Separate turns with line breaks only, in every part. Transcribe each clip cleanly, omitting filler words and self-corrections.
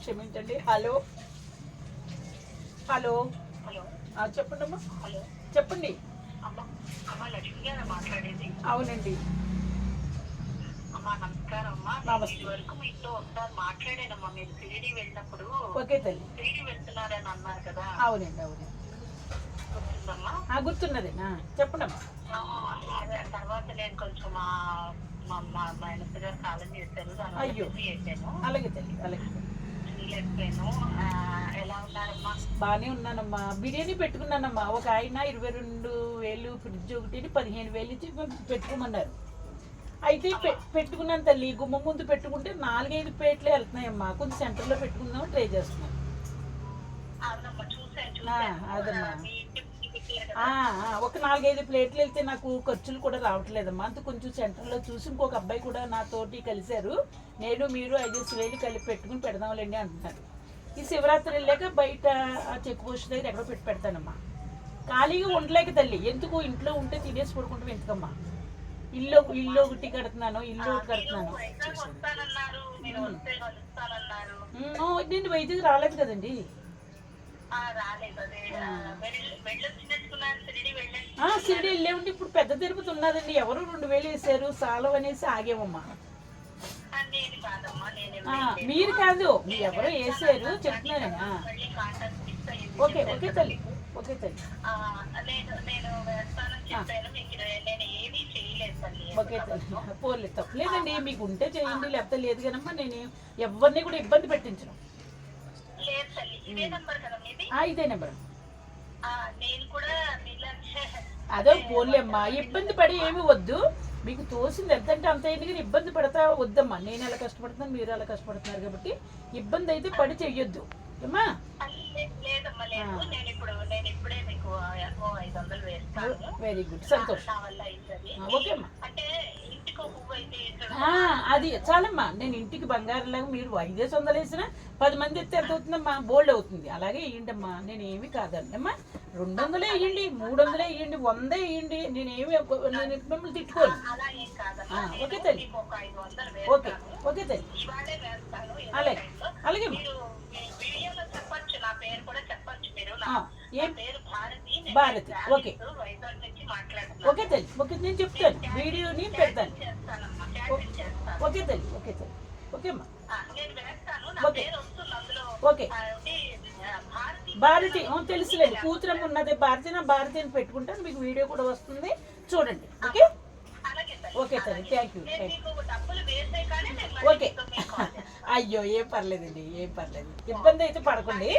క్షమించండి. Hello hello చెప్పండి అమ్మా. చెప్పండి. అవునండి. నమస్తే. ఓకే తల్లి. అవునండి అవునండి గుర్తున్నది. చెప్పండి అమ్మా.
తర్వాత నేను కొంచెం మా మేనత్త గారు కాలం చేశారు.
అయ్యో అలాగే తల్లి అలాగే.
ఎలా ఉన్నారమ్మా?
బాగానే ఉన్నానమ్మా. బిర్యానీ పెట్టుకున్నానమ్మా. ఒక ఆయన 22,000 ఫ్రిడ్జ్ ఒకటి 15,000 ఇచ్చి పెట్టుకోమన్నారు. అయితే పెట్టుకున్నాను తల్లి. గుమ్మ ముందు పెట్టుకుంటే 4-5 ప్లేట్లే వెళ్తున్నాయమ్మా. కొంచెం సెంటర్లో పెట్టుకుందాం ట్రై చేస్తున్నాను. అదమ్మా ఒక 4-5 ప్లేట్లు వెళ్తే నాకు ఖర్చులు కూడా రావట్లేదమ్మా. అంత కొంచెం సెంటర్లో చూసి ఇంకొక అబ్బాయి కూడా నాతోటి కలిశారు. నేను మీరు 5,000 కలిపి పెట్టుకుని పెడదాంలేండి అంటున్నారు. ఈ శివరాత్రి వెళ్ళాక బయట చెక్ పోస్ట్ దగ్గర ఎక్కడో పెడతానమ్మా. ఖాళీగా ఉండలేక తల్లి. ఎందుకు ఇంట్లో ఉంటే తినేసి పడుకుంటాం ఎందుకమ్మా. ఇల్లు ఒకటి కడుతున్నాను. నేను వైద్యుకి రాలేదు కదండి. షిరిడి వెళ్ళేవండి. ఇప్పుడు పెద్ద తిరుపతి ఉన్నదండి. ఎవరు 2,000 వేసారు సాలవ్ అనేసి ఆగేమమ్మా. మీరు కాదు, మీరు ఎవరో వేసారు చెప్తున్నాను. ఓకే ఓకే తల్లి ఓకే తల్లి ఓకే తల్లి. పోలే తప్పలేదండి. మీకు ఉంటే చేయండి లేకపోతే లేదు కానమ్మా. నేను ఎవరిని కూడా ఇబ్బంది పెట్టించను. ఇదే నెంబర్. అదే పోలేమ్మా. ఇబ్బంది పడి ఏమి వద్దు. మీకు తోసింది ఎంతంటే అంత అయింది కానీ ఇబ్బంది పడతా వద్దమ్మా. నేను ఎలా కష్టపడుతున్నాను మీరు ఎలా కష్టపడుతున్నారు కాబట్టి ఇబ్బంది అయితే పడి చెయ్యొద్దు అమ్మా. వెరీ గుడ్ సంతోషం. ఓకే అమ్మా. అది చాలమ్మా. నేను ఇంటికి బంగారంలాగా మీరు 500 వేసినా 10 మంది ఎత్తే ఎంత అవుతుందమ్మా. బోల్డ్ అవుతుంది. అలాగే వేయండమ్మా. నేను ఏమి కాదండి అమ్మా. 200 వేయండి 300 వేయండి 100 వేయండి. నేను మిమ్మల్ని తిట్టుకోను. ఓకే తల్లి ఓకే ఓకే తల్లి అలాగే అలాగే భారతి. ఓకే ఓకే తల్లి ఓకే. నేను చెప్తాను వీడియోని పెడతాను. ఓకే తల్లి ఓకే తల్లి ఓకే అమ్మా. ఓకే ఓకే భారతి తెలుసులేండి. కూతురమ్మ ఉన్నది భారతి. నా భారతి అని పెట్టుకుంటాను. మీకు వీడియో కూడా వస్తుంది చూడండి. ఓకే ఓకే తల్లి థ్యాంక్ యూ. ఓకే అయ్యో ఏం పర్లేదండి ఏం పర్లేదు. ఇబ్బంది అయితే పడకండి.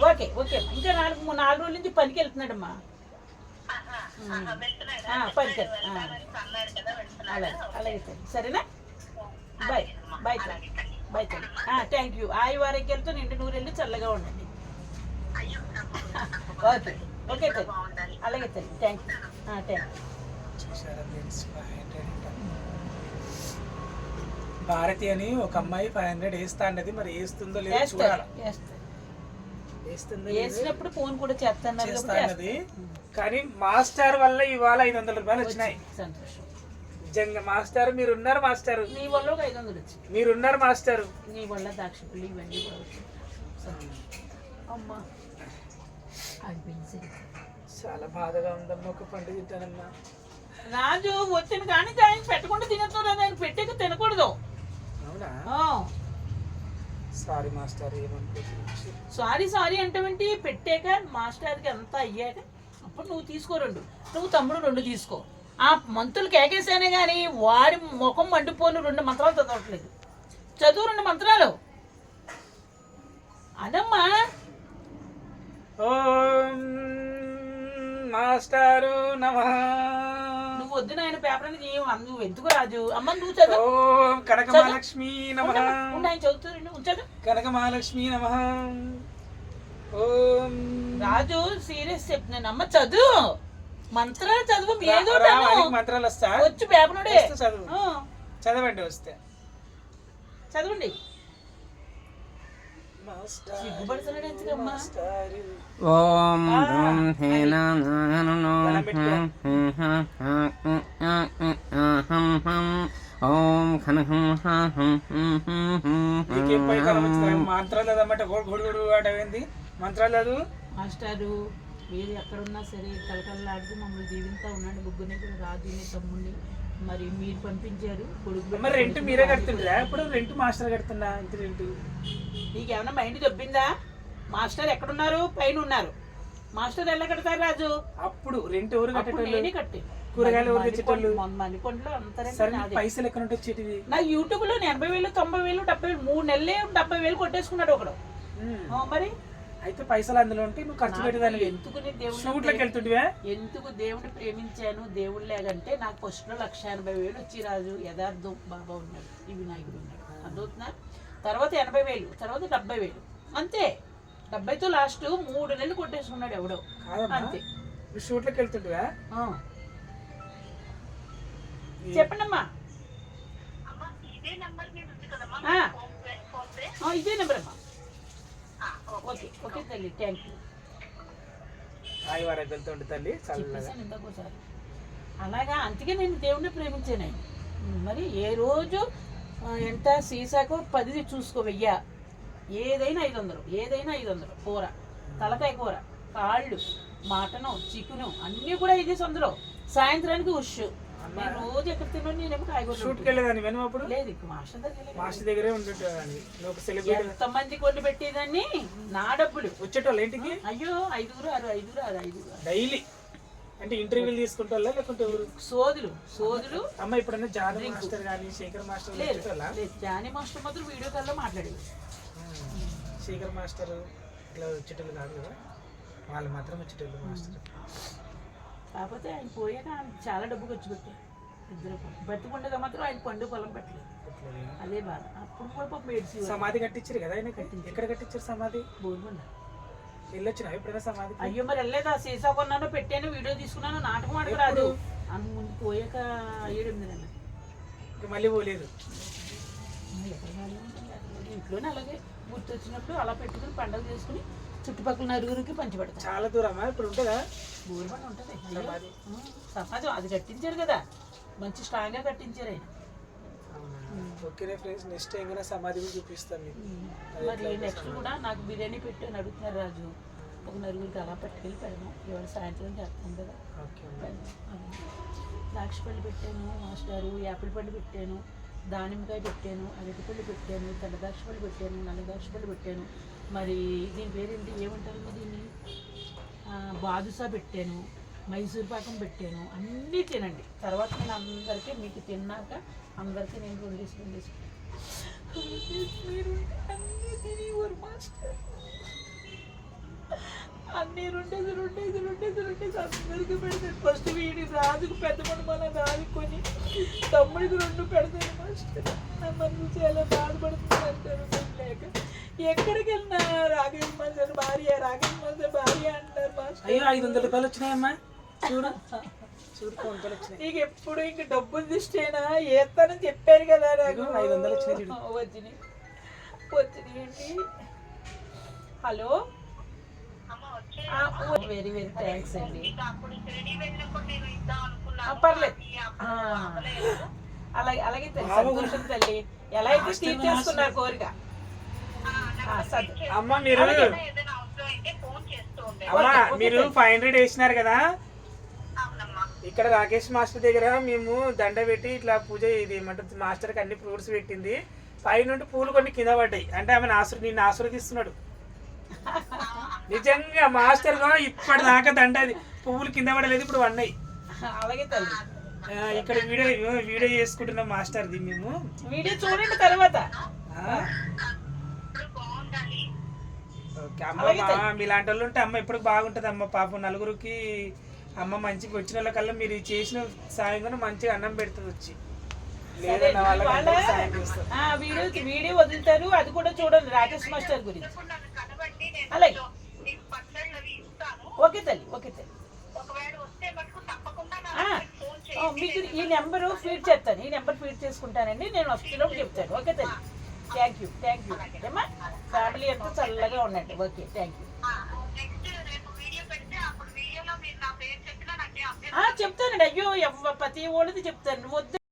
Okay okay. ఇంకా 4 రోజుల నుంచి పనికి వెళ్తున్నాడమ్మా. పనికి అలాగే అలాగే తల్లి సరేనా. బాయ్ బాయ్ తల్లి బాయ్ తల్లి. Thank you. వారికి వెళ్తూ నిండు 100 వెళ్ళి చల్లగా ఉండండి. ఓకే ఓకే తల్లి అలాగే తల్లి thank you thank you.
Bharati అని ఒక అమ్మాయి 500 వేస్తా అన్నది. మరి వేస్తుందో లేదో చూడాలి.
వేసినప్పుడు ఫోన్ కూడా చేస్తాను.
కానీ మాస్టర్ వల్ల ఇవాళ 500 రూపాయలు వచ్చినాయి.
సంతోషం.
నిజంగా మాస్టర్ మీరున్నారు. మాస్టర్
నీ వల్ల 500 వచ్చి
మీరున్నారు. మాస్టర్
నీ వల్ల దాక్షిణ్యులు ఇవన్నీ అమ్మా.
చాలా బాధగా ఉందమ్మా. ఒక పండు తింటానమ్మా.
రాజు వచ్చిన కానీ ఆయన పెట్టకుండా తినచ్చు. ఆయన పెట్టాక తినకూడదు.
అవునా? Sorry master.
సారీ సారీ అంటావేంటి. పెట్టాక మాస్టర్కి అంతా అయ్యాక అప్పుడు నువ్వు తీసుకో 2. నువ్వు తమ్ముడు 2 తీసుకో. ఆ మంతులు కేకేసానే కానీ వాడి ముఖం మండిపోను 2 మంత్రాలు చదవట్లేదు. చదువు 2 మంత్రాలు అదమ్మా.
ఓం మాస్టారు నమః.
నువ్వు వద్దు నాయన పేపర్ అనేది నువ్వు ఎందుకు రాజు. అమ్మ నువ్వు చదువు.
ఓం కనకమహాలక్ష్మి నమః.
ఆయన చదువుతుంది చదువు.
కనకమహాలక్ష్మి నమః. ఓం
రాజు సీరియస్ చెప్తున్నాను. అమ్మ చదువు మంత్రాలు చదువు. ఏదో
మంత్రాలు వస్తా
వచ్చు పేపర్
చదువు. చదవండి వస్తే
చదవండి. సిగ్గుపడుతున్నాడు ఎందుకమ్మా.
ఓం ఓం ఖనహం హం
నీకేం పై కాలం వచ్చింది మంత్రాలు లేదన్నమాట గొడుగుడు ఆడవేంది మంత్రాలు లేదు
మాస్టారు మీరు ఎక్కడున్నా సరే కలకల్లాడుతూ మమ్మల్ని దీవింతా ఉన్నాడు. ముగ్గురిని కూడా రాజుని తమ్ముడిని మరి మీరు పంపించారు కొడుకు.
మరి రెంట్ మీరే కడుతుండ్రా? ఇప్పుడు రెంట్ మాస్టర్ కడుతున్నా ఇంటి రెంట్.
నీకేమన్నా మైండ్ దొబ్బిందా? మాస్టర్ ఎక్కడున్నారు? పైన ఉన్నారు. మాస్టర్ ఎలా కడతారు రాజు?
అప్పుడు రెంట్ ఎవరు కట్టేటోళ్ళు?
నేనే కట్టి
కూరగాయలు ఎవరు తెచ్చేటోళ్ళు?
మణికొండలో
సరే
అంతా
నీకు పైసలు ఎక్కడ ఉంటే వచ్చేటివి?
నా యూట్యూబ్ లో 80,000 90,000 70,000 3 నెలలే 70,000 కొట్టేసుకున్నాడు ఒకడు. మరి
అయితే పైసలు అందులో ఉంటే నువ్వు ఖర్చు పెట్టేదాన్ని.
ఎందుకు నేను
షూట్లోకి వెళ్తుంటివా?
ఎందుకు దేవుడిని ప్రేమించాను దేవుడు లేదంటే నాకు ఫస్ట్ లో 1,80,000 వచ్చి రాజు యథార్థం బాబా ఉన్నాడు, ఈ వినాయకుడు ఉన్నాడు అర్థవుతున్నా. తర్వాత 80,000 తర్వాత 70,000 అంతే. 70తో లాస్ట్ 3 నెలలు కొట్టేసుకున్నాడు ఎవడో. అంతే.
నువ్వు షూట్లోకి వెళ్తుంటివా?
చెప్పండమ్మా.
అమ్మా ఇదే నెంబర్ మీద ఉంది కదమ్మా
ఆ.
Phone pay.
ఇదే నెంబర్ అమ్మా. ఓకే ఓకే తల్లి, థ్యాంక్ యూ.
హాయి వారికి వెళ్తుంటే తల్లి చల్లగా.
చెప్పేసాను ఇంతకోసారి. అలాగా అందుకే నేను దేవుడిని ప్రేమించాను ఆయన. మరి ఏ రోజు ఎంత సీసాకో 10 చూసుకో, 1000 ఏదైనా 500 ఏదైనా 500 కూర, తలకాయ కూర, కాళ్ళు, మటను, చికెను అన్నీ కూడా ఇది అందులో. సాయంత్రానికి ఉష్. నేను రోజు ఎక్కడ తిన్నాను, నేనేమో కాయగూర.
షూట్కి వెళ్ళేదాన్ని వెను అప్పుడు?
లేదు మాస్టర్ దగ్గర.
మాస్టర్ దగ్గరే ఉంటుంటాను. నువ్వు ఒక సెలబ్రిటీ.
ఎంతమంది కొండి పెట్టేదాన్ని నా డబ్బులు.
వచ్చేటోళ్ళు ఇంటికి?
అయ్యో 5 6
డైలీ అంటే ఇంటర్వ్యూలు తీసుకుంటా లేకుంటే ఎవరు? సోదులు. అమ్మ ఇప్పుడన్నా జానీ మాస్టర్ కానీ శేఖర్ మాస్టర్
లేదు జానీ మాస్టర్ మాత్రం వీడియో కాల్లో మాట్లాడేది.
శేఖర్ మాస్టర్ ఇట్లా వచ్చేటోళ్ళు కాదు కదా, వాళ్ళు మాత్రం వచ్చేటోళ్ళు మాస్టర్.
కాకపోతే ఆయన పోయాక ఆయన చాలా డబ్బు ఖర్చు పెట్టారు ఇద్దరు. బతికుండగా మాత్రం ఆయన పండు పొలం పెట్టలేదు, అదే బాధ. అప్పుడు కూడా పాపం ఏడ్చి.
సమాధి కట్టించారు కదా ఆయన. ఎక్కడ కట్టించారు సమాధి?
బోర్మండ.
వెళ్ళొచ్చిన ఎప్పుడైనా సమాధి?
అయ్యో మరి వెళ్ళలేదు. ఆ సీసా కొన్నాను, పెట్టాను, వీడియో తీసుకున్నాను, నాటకం ఆడకు రాదు. అందు ముందు పోయాక 7-8 నెలలు.
ఇంకా మళ్ళీ పోలేదు.
ఇంట్లోనే అలాగే గుర్తు వచ్చినప్పుడు అలా పెట్టుకుని పండుగ చేసుకుని చుట్టుపక్కల నలుగురికి పంచిపెడతాను.
చాలా దూరమా ఇప్పుడు ఉంటుందా?
బోర్మండ ఉంటుంది సమాజం. అది కట్టించారు కదా, మంచి స్ట్రాంగ్గా కట్టించారు ఆయన.
ఓకేనే ఫ్రెండ్స్, నెక్స్ట్ ఏమైనా సమాధి కూడా చూపిస్తాను మీకు.
మరి నెక్స్ట్ కూడా నాకు బిర్యానీ పెట్టాను అడుగుతున్నారు రాజు. ఒక నలుగురికి అలా పట్టుకెళ్ళి పెడదాం, ఇవాళ సాయంత్రం చేస్తాం కదా. ద్రాక్ష పళ్ళు పెట్టాను మాస్టారు, యాపిల్ పళ్ళు పెట్టాను, దానిమ్మకాయ పెట్టాను, అరటిపళ్ళు పెట్టాను, తెల్ల ద్రాక్ష పళ్ళు పెట్టాను, నల్ల ద్రాక్ష పళ్ళు పెట్టాను. మరి దీని పేరేంటి ఏమంటారు దీన్ని, బాదుషా పెట్టాను, మైసూర్ పాకం పెట్టాను. అన్నీ తినండి. తర్వాత నేను అందరికీ మీకు తిన్నాక అందరికీ నేను 2 మీరు అన్నీ తినేవారు మాస్టర్. అన్నీ 2 అందరికీ పెడతాను. ఫస్ట్ వీడి రాజుకు పెద్ద మన రాజు కొని తమ్ముడికి 2 పెడతాను మాస్టర్. నా మనసు చాలా బాధపడుతుంది అంటారు లేక. ఎక్కడికి వెళ్ళినా రాకేష్ మాస్టర్ భార్య అంటారు మాస్టర్.
అయ్యో 500 రూపాయలు వచ్చినాయమ్మా, చూడు
నీకు ఎప్పుడు ఇంక డబ్బులు దిష్టేనా ఏస్తానని చెప్పారు కదా నాకు.
500 వచ్చినాయి.
వచ్చినాయండి. హలో, వెరీ వెరీ థ్యాంక్స్ అండి. పర్లేదు, అలాగే సంతోషం తల్లి. ఎలా అయితే తీర్చేస్తున్నారు కోరిక.
అమ్మ మీరు 500 వేసినారు కదా, ఇక్కడ రాకేష్ మాస్టర్ దగ్గర మేము దండ పెట్టి ఇట్లా పూజ ఇది ఏమంటుంది మాస్టర్కి అన్ని ఫ్రూట్స్ పెట్టింది. పైనుండి పూలు కొన్ని కింద పడ్డాయి. అంటే ఆమె నిన్ను ఆశీర్వదిస్తున్నాడు. నిజంగా మాస్టర్ కూడా ఇప్పటిదాకా దండ పువ్వులు కింద పడలేదు, ఇప్పుడు పడినాయి.
అలాగే తల్లి.
ఇక్కడ వీడియో చేసుకుంటున్నాం మాస్టర్ది మేము.
వీడియో చూడండి తర్వాత.
అమ్మ మీలాంటి వాళ్ళు ఉంటే అమ్మ ఎప్పుడు బాగుంటుంది అమ్మ. పాపం నలుగురికి అమ్మ మంచిగా వచ్చిన వాళ్ళకల్లా మీరు చేసిన సాయం కూడా మంచిగా అన్నం పెడుతుంది వచ్చి.
వీడియో వదులుతారు, అది కూడా చూడండి రాకేష్ మాస్టర్ గురించి. అలాగే ఓకే తల్లి. మీకు ఈ నెంబరు ఫీడ్ చేస్తాను, ఈ నెంబర్ ఫీడ్ చేసుకుంటానండి. నేను వచ్చినప్పుడు చెప్తాను. ఓకే తల్లి, థ్యాంక్ యూ ఏమా. ఫ్యామిలీ అంతా చల్లగా ఉండండి. Okay thank you. చెప్తానండి. అయ్యో ప్రతి వాళ్ళది చెప్తాను. వద్దు